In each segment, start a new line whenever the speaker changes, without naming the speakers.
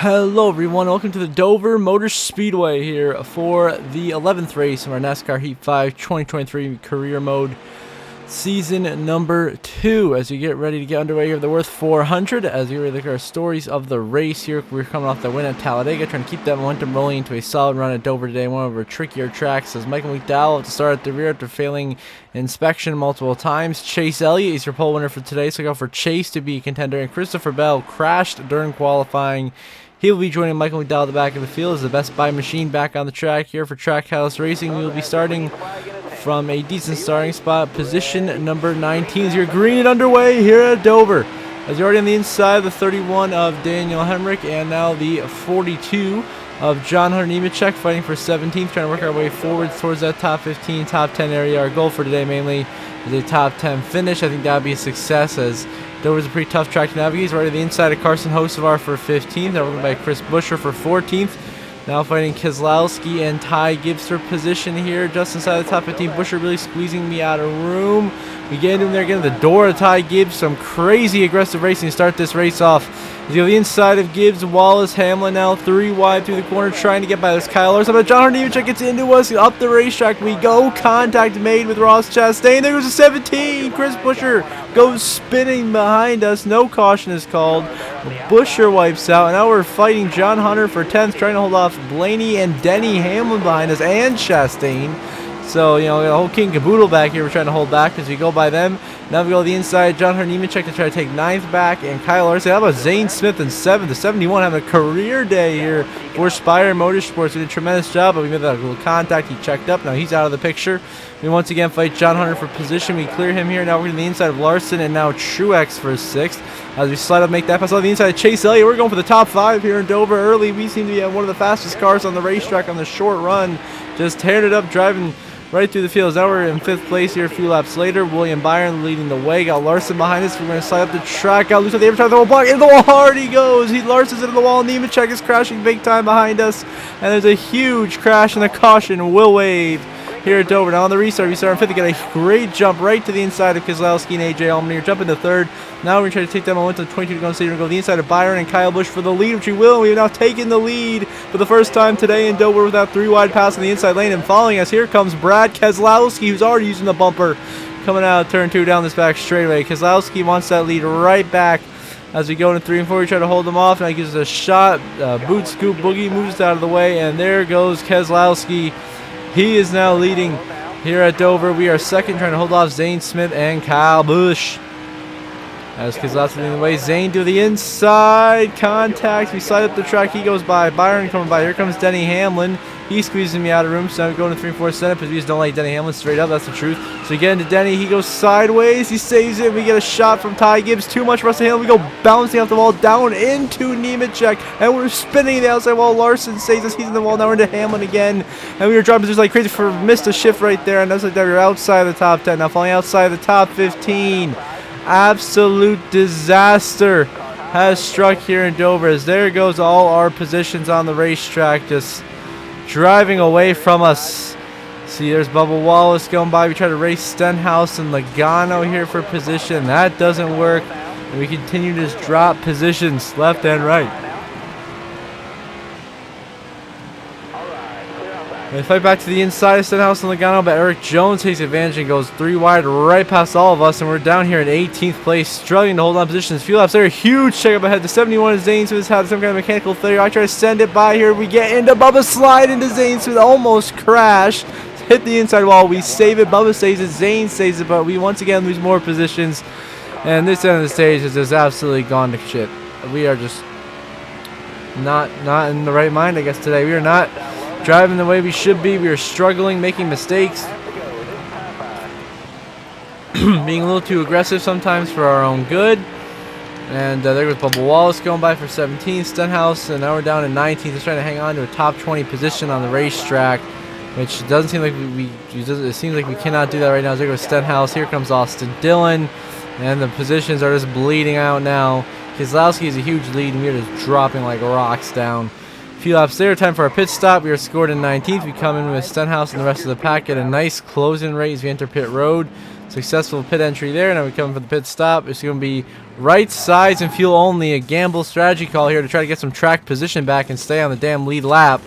Hello everyone, welcome to the Dover Motor Speedway here for the 11th race of our NASCAR Heat 5 2023 Career Mode Season number 2. As we get ready to get underway here, the Worth 400, as we look at our stories of the race here. We're coming off the win at Talladega, trying to keep that momentum rolling into a solid run at Dover today, one of our trickier tracks. As Michael McDowell at the start at the rear after failing inspection multiple times. Chase Elliott is your pole winner for today, so go for Chase to be a contender. And Christopher Bell crashed during qualifying. He will be joining Michael McDowell at the back of the field as the Best Buy machine back on the track here for Trackhouse Racing. We will be starting from a decent starting spot. Position number 19 is your green underway here at Dover. As you're already on the inside of the 31 of Daniel Hemrick and now the 42 of John Hunter Nemechek fighting for 17th, trying to work our way forward towards that top 15, top 10 area. Our goal for today mainly is a top 10 finish. I think that would be a success as Dover's a pretty tough track to navigate. He's right at the inside of Carson Hocevar for 15th. Now we're by Chris Buescher for 14th. Now fighting Keselowski and Ty Gibbs for position here, just inside the top 15. Buescher really squeezing me out of room. We get into him there, getting the door of Ty Gibbs. Some crazy aggressive racing to start this race off. As you go the inside of Gibbs, Wallace, Hamlin now 3 wide through the corner, trying to get by this Kyle Larson. But John Hunter Nemechek gets into us. Up the racetrack we go. Contact made with Ross Chastain. There goes a 17. Chris Buescher goes spinning behind us. No caution is called. Buescher wipes out. And now we're fighting John Hunter for 10th, trying to hold off Blaney and Denny Hamlin behind us and Chastain. So, you know, the whole king caboodle back here we're trying to hold back as we go by them. Now we go to the inside. John Hunter Nemechek to try to take 9th back. And Kyle Larson. How about Zane Smith in 7th? The 71 having a career day here for Spire Motorsports. We did a tremendous job, but we made that little contact. He checked up. Now he's out of the picture. We once again fight John Hunter for position. We clear him here. Now we're to the inside of Larson and now Truex for 6th. As we slide up, make that pass on the inside of Chase Elliott. We're going for the top 5 here in Dover early. We seem to be one of the fastest cars on the racetrack on the short run. Just tearing it up, driving right through the fields. Now we're in 5th place here a few laps later. William Byron leading the way. Got Larson behind us. We're going to slide up the track. Got loose at the air, trying to throw a block. Into the wall hard he goes. Larson's into the wall. Nemechek is crashing big time behind us. And there's a huge crash, and the caution will wave here at Dover. Now on the restart, we start on 5th. Get a great jump right to the inside of Keselowski and AJ Allmendinger. Jump into 3rd. Now we're going to try to take that momentum to 22 to go. So we're going to go the inside of Byron and Kyle Busch for the lead, which we will. We have now taken the lead for the first time today in Dover with that 3 wide pass in the inside lane. And following us, here comes Brad Keselowski, who's already using the bumper, coming out of turn 2 down this back straightaway. Keselowski wants that lead right back. As we go into 3 and 4, we try to hold them off. Now he gives us a shot. Boot scoop boogie moves out of the way. And there goes Keselowski. He is now leading here at Dover. We are 2nd, trying to hold off Zane Smith and Kyle Busch. As Keselowski leading the way, Zane to the inside, contact. We slide up the track. He goes by. Byron coming by. Here comes Denny Hamlin. He's squeezing me out of room. So I'm going to 3 and 4 setup because we just don't like Denny Hamlin straight up. That's the truth. So we get into Denny. He goes sideways. He saves it. We get a shot from Ty Gibbs. Too much for us to handle. We go bouncing off the wall down into Nemechek. And we're spinning the outside wall. Larson saves us. He's in the wall. Now we're into Hamlin again. And we were driving just like crazy for missed a shift right there. And that's like that. We're outside the top 10. Now falling outside the top 15. Absolute disaster has struck here in Dover as there goes all our positions on the racetrack just driving away from us. See, there's Bubba Wallace going by. We try to race Stenhouse and Logano here for position. That doesn't work. And we continue to just drop positions left and right. They fight back to the inside of Stenhouse and Logano, but Eric Jones takes advantage and goes 3 wide right past all of us, and we're down here in 18th place, struggling to hold on positions. Few laps there, a huge check up ahead. The 71 is Zane Smith had some kind of mechanical failure. I try to send it by here. We get into Bubba, slide into Zane Smith, almost crashed. Hit the inside wall. We save it. Bubba saves it. Zane saves it, but we once again lose more positions. And this end of the stage is just absolutely gone to shit. We are just not in the right mind, I guess, today. We are not driving the way we should be. We are struggling, making mistakes, being a little too aggressive sometimes for our own good. And there goes Bubba Wallace going by for 17th, Stenhouse, and now we're down to 19th. Just trying to hang on to a top 20 position on the racetrack, which doesn't seem like it seems like we cannot do that right now. There goes Stenhouse. Here comes Austin Dillon, and the positions are just bleeding out now. Keselowski is a huge lead, and we are just dropping like rocks down. Few laps there, time for our pit stop. We are scored in 19th. We come in with Stenhouse and the rest of the pack at a nice closing rate as we enter pit road. Successful pit entry there. Now we come for the pit stop. It's going to be right sides and fuel only. A gamble strategy call here to try to get some track position back and stay on the damn lead lap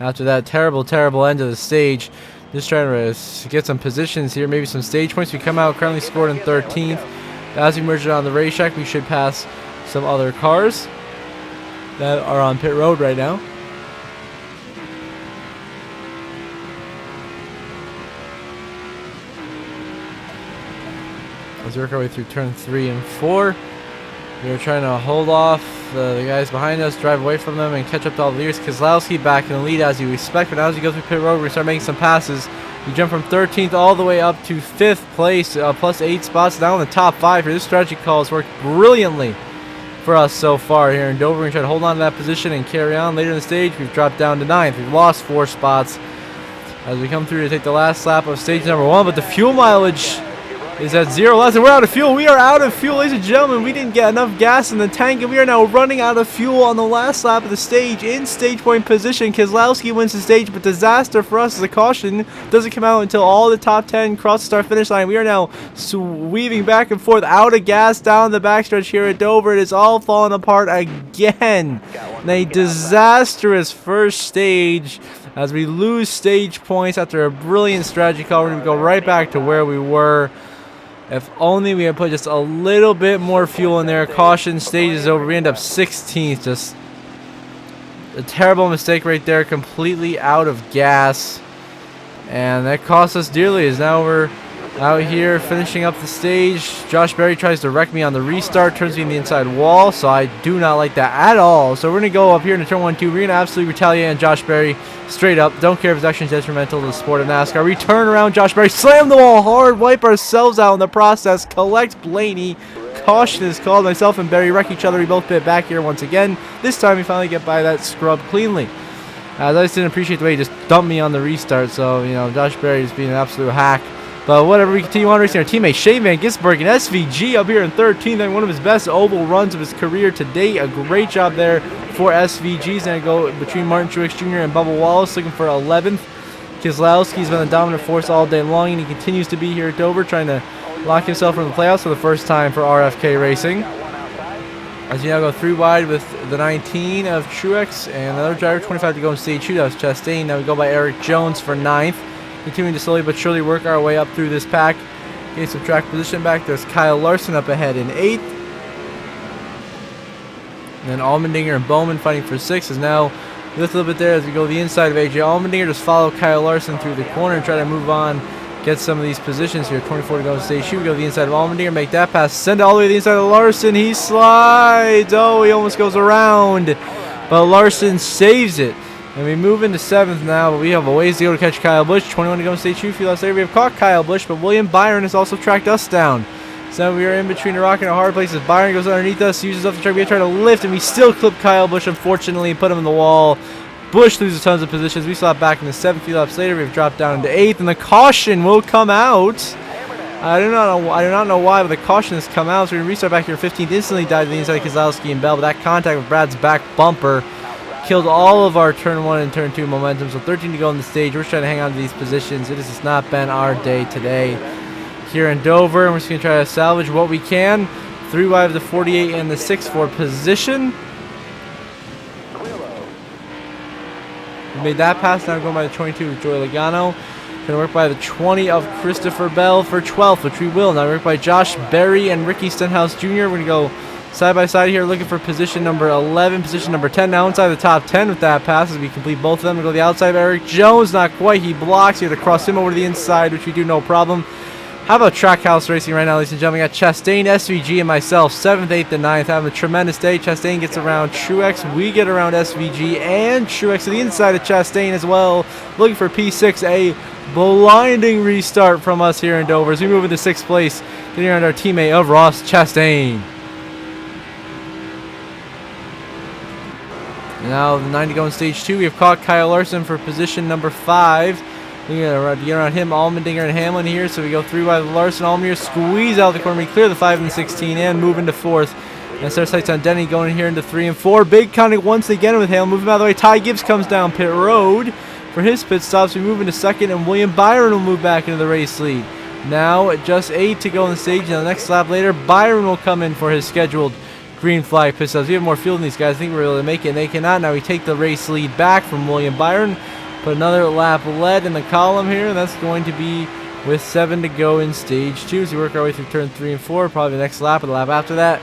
after that terrible, terrible end of the stage. Just trying to get some positions here, maybe some stage points. We come out currently scored in 13th. As we merge it on the racetrack, we should pass some other cars that are on pit road right now. Let's work our way through turn 3 and 4. We are trying to hold off the guys behind us, drive away from them, and catch up to all the leaders. Keselowski back in the lead as you expect, but now as we go through pit road, we start making some passes. We jump from 13th all the way up to 5th place, plus 8 spots down in the top 5 here. This strategy call has worked brilliantly for us so far here in Dover. We're going to try to hold on to that position and carry on. Later in the stage, we've dropped down to 9th. We've lost 4 spots as we come through to take the last lap of stage number 1, but the fuel mileage is at 0 less, and we're out of fuel. We are out of fuel, ladies and gentlemen. We didn't get enough gas in the tank, and we are now running out of fuel on the last lap of the stage in stage point position. Keselowski wins the stage, but disaster for us as a caution doesn't come out until all the top 10 cross the start finish line. We are now weaving back and forth out of gas down the backstretch here at Dover. It is all falling apart again. A disastrous first stage as we lose stage points after a brilliant strategy call. We're going to go right back to where we were. If only we had put just a little bit more fuel in there. Caution, stage is over. We end up 16th. Just a terrible mistake right there. Completely out of gas. And that cost us dearly, as now we're out here finishing up the stage. Josh Berry tries to wreck me on the restart. Turns me in the inside wall. So I do not like that at all. So we're going to go up here into turn 1, 2. We're going to absolutely retaliate on Josh Berry. Straight up. Don't care if his action is detrimental to the sport of NASCAR. We turn around Josh Berry. Slam the wall hard. Wipe ourselves out in the process. Collect Blaney. Caution is called. Myself and Berry wreck each other. We both pit back here once again. This time we finally get by that scrub cleanly. I just didn't appreciate the way he just dumped me on the restart. So, you know, Josh Berry is being an absolute hack. But whatever, we continue on racing our teammate Shane Van Gisbergen, SVG up here in 13th, and one of his best oval runs of his career to date. A great job there for SVG's. And go between Martin Truex Jr. and Bubba Wallace, looking for 11th. Keselowski's been the dominant force all day long, and he continues to be here at Dover, trying to lock himself in the playoffs for the first time for RFK Racing. As you now go 3 wide with the 19 of Truex, and another driver, 25 to go in stage 2. That was Chastain. Now we go by Eric Jones for 9th. Continuing to slowly but surely work our way up through this pack. Getting some track position back. There's Kyle Larson up ahead in 8th. And then Allmendinger and Bowman fighting for 6th. Is now lift a little bit there as we go the inside of AJ Allmendinger. Just follow Kyle Larson through the corner and try to move on. Get some of these positions here. 24 to go in stage 2. We go to the inside of Allmendinger. Make that pass. Send it all the way to the inside of Larson. He slides. Oh, he almost goes around. But Larson saves it. And we move into 7th now, but we have a ways to go to catch Kyle Busch. 21 to go in stage 2. A few laps later, we have caught Kyle Busch, but William Byron has also tracked us down. So we are in between a rock and a hard place as Byron goes underneath us, uses up the track. We try to lift, and we still clip Kyle Busch, unfortunately, and put him in the wall. Busch loses tons of positions. We slot back in the 7th. Few laps later, we've dropped down into 8th, and the caution will come out. I do not know why, but the caution has come out. So we're going to restart back here 15th. Instantly dive to the inside of Keselowski and Bell, but that contact with Brad's back bumper killed all of our turn 1 and turn 2 momentum. So 13 to go on the stage. We're trying to hang on to these positions. It has just not been our day today here in Dover. And we're just going to try to salvage what we can. 3 wide of the 48 and the 6 for position. We made that pass. Now we're going by the 22 of Joey Logano. Going to work by the 20 of Christopher Bell for 12th, which we will. Now we work by Josh Berry and Ricky Stenhouse Jr. We're going to go side by side here, looking for position number 11, position number 10. Now inside the top 10 with that pass as we complete both of them. We go to the outside of Eric Jones. Not quite. He blocks. You have to cross him over to the inside, which we do no problem. How about Trackhouse Racing right now, ladies and gentlemen? We got Chastain, SVG, and myself, 7th, 8th, and 9th. Having a tremendous day. Chastain gets around Truex. We get around SVG and Truex to the inside of Chastain as well. Looking for P6, a blinding restart from us here in Dover as we move into 6th place, getting around our teammate of Ross Chastain. Now the 9 to go in stage 2. We have caught Kyle Larson for position number 5. We're going to get around him, Allmendinger, and Hamlin here. So we go 3 wide with Larson. Allmendinger squeeze out the corner. We clear the 5 and the 16 and move into 4th. And set our sights on Denny going in here into 3 and 4. Big counting once again with Hamlin. Move him out of the way. Ty Gibbs comes down pit road for his pit stops. We move into 2nd, and William Byron will move back into the race lead. Now just 8 to go on the stage. And the next lap later, Byron will come in for his scheduled green flag pit stops. We have more fuel than these guys. I think we're able to make it, and they cannot. Now we take the race lead back from William Byron. Put another lap lead in the column here, and that's going to be with 7 to go in stage 2. So we work our way through turn 3 and 4, probably the next lap and the lap after that.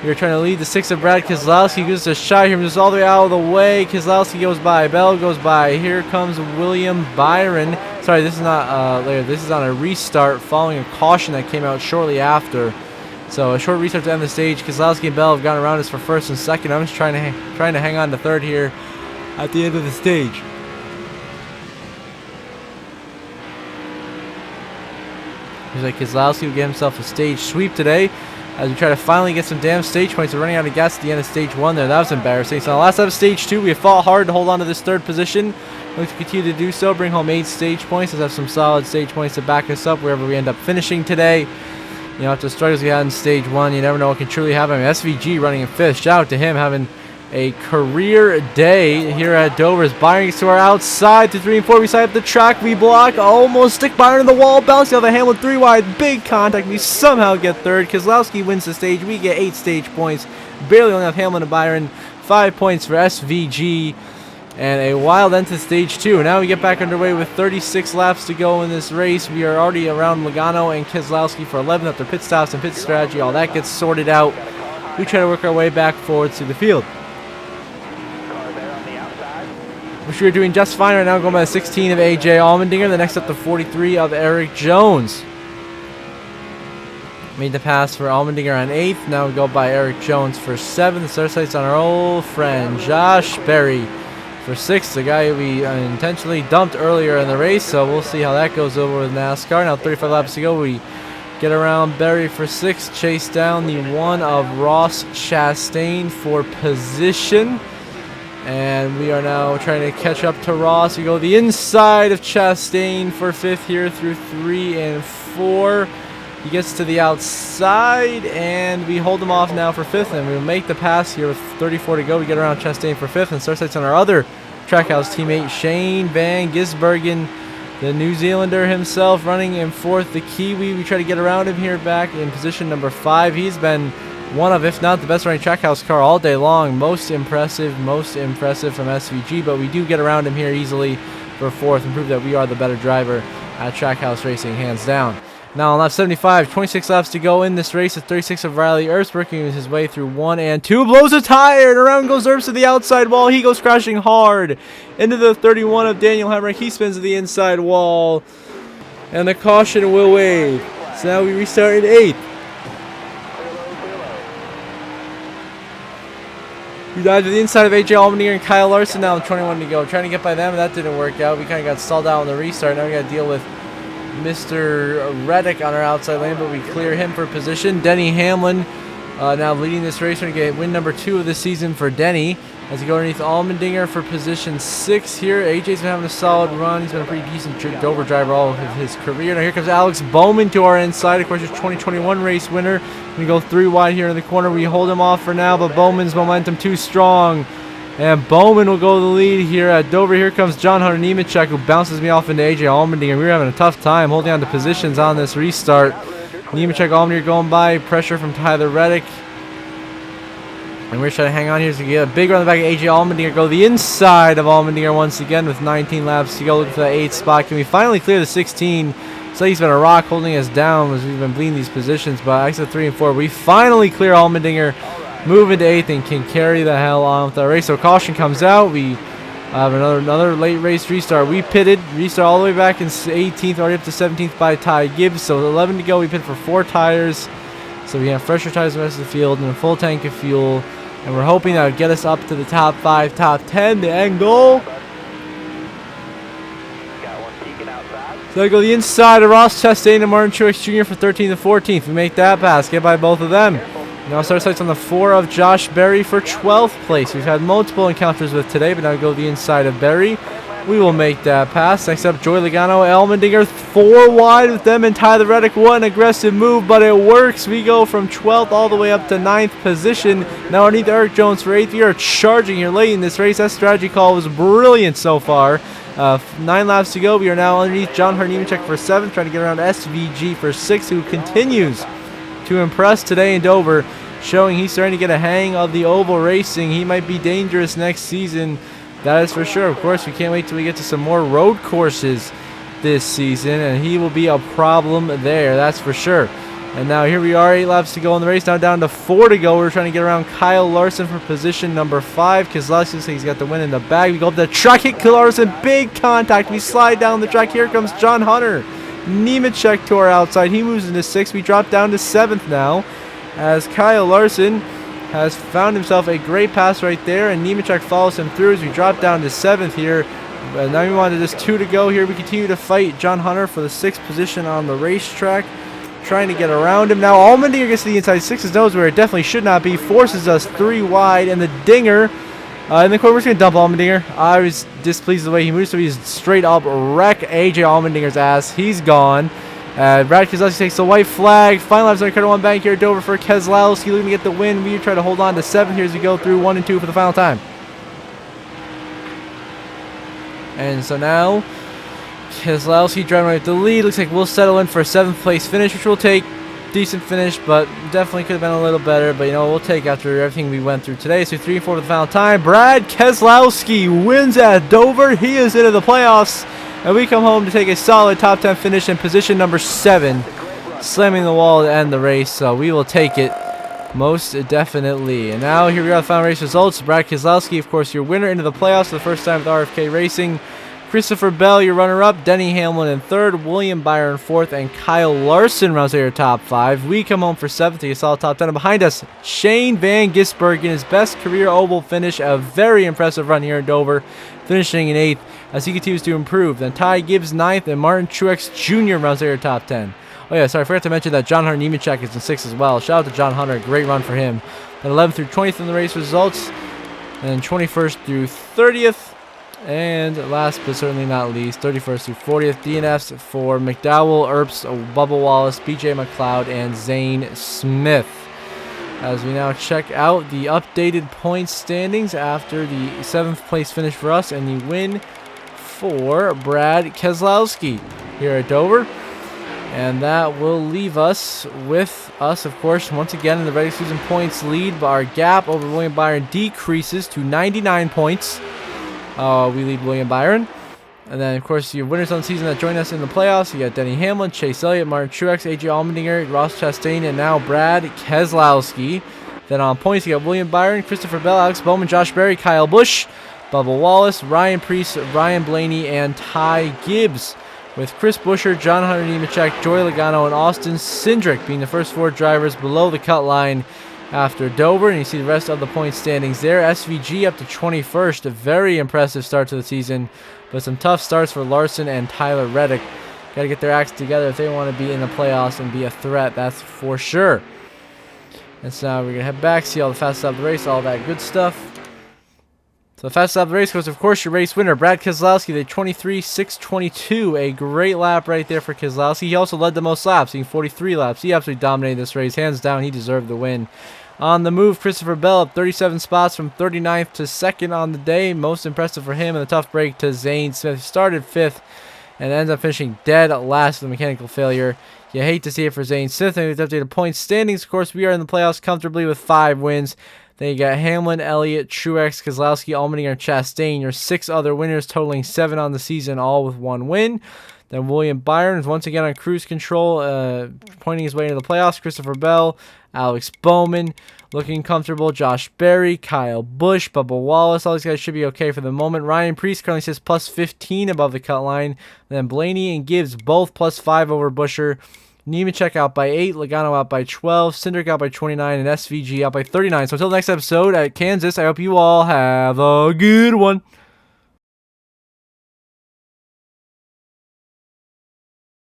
We're trying to lead the 6 of Brad Keselowski. Gives us a shot here, moves all the way out of the way. Keselowski goes by, Bell goes by. Here comes William Byron. Sorry, this is not later. This is on a restart following a caution that came out shortly after. So a short restart to end the stage. Keselowski and Bell have gone around us for first and second. I'm just trying to hang on to third here at the end of the stage. He's like Keselowski will get himself a stage sweep today as we try to finally get some damn stage points. We're running out of gas at the end of stage 1 there. That was embarrassing. So on the last lap of stage 2, we have fought hard to hold on to this third position. Look to continue to do so, bring home 8 stage points. Let's have some solid stage points to back us up wherever we end up finishing today. You know, after the struggles we had in stage 1, you never know what can truly happen. I mean, SVG running in 5th. Shout out to him having a career day here at Dover. As Byron gets to our outside to 3 and 4. We side up the track. We block. Almost stick Byron in the wall. Bouncing off the Hamlin 3 wide. Big contact. We somehow get third. Keselowski wins the stage. We get 8 stage points. Barely only have Hamlin and Byron. 5 points for SVG. And a wild end to stage 2. Now we get back underway with 36 laps to go in this race. We are already around Logano and Keselowski for 11 after pit stops and pit strategy. All that gets sorted out. We try to work our way back forward to the field. Which we are doing just fine right now, going by the 16 of AJ Allmendinger. The next up, the 43 of Eric Jones. Made the pass for Allmendinger on 8th. Now we go by Eric Jones for 7th. The start sights on our old friend Josh Berry for 6th. The guy we intentionally dumped earlier in the race. So we'll see how that goes over with NASCAR. Now 35 laps to go. We get around Berry for 6th. Chase down the 1 of Ross Chastain for position. And we are now trying to catch up to Ross. We go the inside of Chastain for 5th here through 3 and 4. He gets to the outside, and we hold him off now for 5th, and we'll make the pass here with 34 to go. We get around Chastain for 5th, and start sights on our other Trackhouse teammate, Shane Van Gisbergen, the New Zealander himself, running in 4th, the Kiwi. We try to get around him here back in position number 5. He's been one of, if not the best running Trackhouse car all day long. Most impressive from SVG, but we do get around him here easily for 4th and prove that we are the better driver at Trackhouse Racing, hands down. Now on lap 75, 26 laps to go in this race. At 36 of Riley Earps working his way through 1 and 2. Blows a tire, and around goes Earps to the outside wall. He goes crashing hard into the 31 of Daniel Hemrick. He spins to the inside wall, and the caution will wave. So now we restart in 8th. We dive to the inside of AJ Allmendinger and Kyle Larson now with 21 to go. Trying to get by them, and that didn't work out. We kind of got stalled out on the restart. Now we got to deal with Mr. Reddick on our outside lane, but we clear him for position. Denny Hamlin now leading this race. We're going to get win number 2 of the season for Denny as he goes underneath Allmendinger for position 6 here. AJ's been having a solid run. He's been a pretty decent Dover driver all of his career. Now here comes Alex Bowman to our inside. Of course, his 2021 race winner. We go 3 wide here in the corner. We hold him off for now, but Bowman's momentum too strong. And Bowman will go the lead here at Dover. Here comes John Hunter Nemechek, who bounces me off into AJ Allmendinger. We were having a tough time holding on to positions on this restart. Nemechek, Allmendinger going by. Pressure from Tyler Reddick. And we're trying to hang on here to get a big run on the back of AJ Allmendinger. Go the inside of Allmendinger once again with 19 laps to go. Looking for that 8th spot. Can we finally clear the 16? So he's been a rock holding us down as we've been bleeding these positions. But exit 3 and 4, we finally clear Allmendinger. Move into 8th and can carry the hell on with our race. So caution comes out. We have another late race restart. We pitted, restart all the way back in 18th, already up to 17th by Ty Gibbs. So 11 to go. We pit for 4 tires. So we have fresher tires the rest of the field and a full tank of fuel. And we're hoping that would get us up to the top 5, top 10, the end goal. So I go the inside of Ross Chastain and Martin Truex Jr. for 13th and 14th. We make that pass, get by both of them. Now start sights on the 4 of Josh Berry for 12th place. We've had multiple encounters with today, but now we go the inside of Berry. We will make that pass. Next up, Joey Logano, Allmendinger, 4 wide with them, and Tyler Reddick. What an aggressive move, but it works. We go from 12th all the way up to 9th position. Now underneath Eric Jones for 8th. We are charging here late in this race. That strategy call was brilliant so far. 9 laps to go. We are now underneath John Nemechek for 7th, trying to get around SVG for 6th, who continues to impress today in Dover, showing he's starting to get a hang of the oval racing. He might be dangerous next season. That is for sure. Of course, we can't wait till we get to some more road courses this season, and he will be a problem there, that's for sure. And now here we are, 8 laps to go in the race, now down to 4 to go. We're trying to get around Kyle Larson for position number 5. Keselowski looks like he's got the win in the bag. We go up the track, hit Kyle Larson, big contact. We slide down the track. Here comes John Hunter. Nemechek to our outside. He moves into 6th. We drop down to 7th now, as Kyle Larson has found himself a great pass right there, and Nemechek follows him through as we drop down to 7th here. Now we wanted just 2 to go here. We continue to fight John Hunter for the 6th position on the racetrack, trying to get around him. Now Allmendinger gets to the inside 6's nose where it definitely should not be, forces us 3 wide, and the dinger in the corner. We're going to dump Allmendinger. I was displeased with the way he moves, so he's straight up wreck AJ Allmendinger's ass. He's gone. Brad Keselowski takes the white flag. Final laps on the one bank here at Dover for Keselowski, looking to get the win. We try to hold on to 7th here as we go through 1 and 2 for the final time. And so now Keselowski driving right at the lead. Looks like we'll settle in for a 7th place finish, which will take. Decent finish, but definitely could have been a little better. But you know, we'll take after everything we went through today. So 3 and 4 for the final time. Brad Keselowski wins at Dover. He is into the playoffs. And we come home to take a solid top 10 finish in position number 7, slamming the wall to end the race. So we will take it most definitely. And now here we are, the final race results. Brad Keselowski, of course, your winner into the playoffs for the first time with RFK Racing. Christopher Bell, your runner-up. Denny Hamlin in 3rd. William Byron 4th. And Kyle Larson rounds out your top 5. We come home for 7th to a solid top 10. And behind us, Shane Van Gisbergen, his best career oval finish. A very impressive run here in Dover, finishing in 8th as he continues to improve. Then Ty Gibbs 9th, and Martin Truex Jr. rounds out your top 10. Oh yeah, sorry, I forgot to mention that John Hunter Nemechek is in 6th as well. Shout out to John Hunter, great run for him. Then 11th through 20th in the race results, and then 21st through 30th. And last but certainly not least, 31st through 40th, DNFs for McDowell, Earps, Bubba Wallace, BJ McLeod, and Zane Smith. As we now check out the updated points standings after the 7th place finish for us and the win for Brad Keselowski here at Dover. And that will leave us with of course, once again in the regular season points lead, but our gap over William Byron decreases to 99 points. We lead William Byron. And then, of course, your winners on the season that join us in the playoffs. You got Denny Hamlin, Chase Elliott, Martin Truex, AJ Allmendinger, Ross Chastain, and now Brad Keselowski. Then on points, you got William Byron, Christopher Bell, Alex Bowman, Josh Berry, Kyle Busch, Bubba Wallace, Ryan Preece, Ryan Blaney, and Ty Gibbs. With Chris Buescher, John Hunter Nemechek, Joey Logano, and Austin Cindric being the first 4 drivers below the cut line after Dover. And you see the rest of the point standings there. SVG up to 21st. A very impressive start to the season, but some tough starts for Larson and Tyler Reddick. Got to get their acts together if they want to be in the playoffs and be a threat, that's for sure. And so now we're going to head back, see all the fastest out of the race, all that good stuff. So the fastest out of the race goes, of course, your race winner, Brad Keselowski, the 23.622. A great lap right there for Keselowski. He also led the most laps, being 43 laps. He absolutely dominated this race. Hands down, he deserved the win. On the move, Christopher Bell up 37 spots from 39th to 2nd on the day. Most impressive for him, and a tough break to Zane Smith. Started 5th and ends up finishing dead last with a mechanical failure. You hate to see it for Zane Smith. And with updated points standings, of course, we are in the playoffs comfortably with 5 wins. Then you got Hamlin, Elliott, Truex, Keselowski, Allmendinger, and Chastain. Your 6 other winners totaling 7 on the season, all with 1 win. Then William Byron is once again on cruise control, pointing his way into the playoffs. Christopher Bell, Alex Bowman, looking comfortable. Josh Berry, Kyle Busch, Bubba Wallace. All these guys should be okay for the moment. Ryan Preece currently sits plus 15 above the cut line. Then Blaney and Gibbs both plus 5 over Buescher. Nemechek out by 8, Logano out by 12, Cindric out by 29, and SVG out by 39. So until the next episode at Kansas, I hope you all have a good one.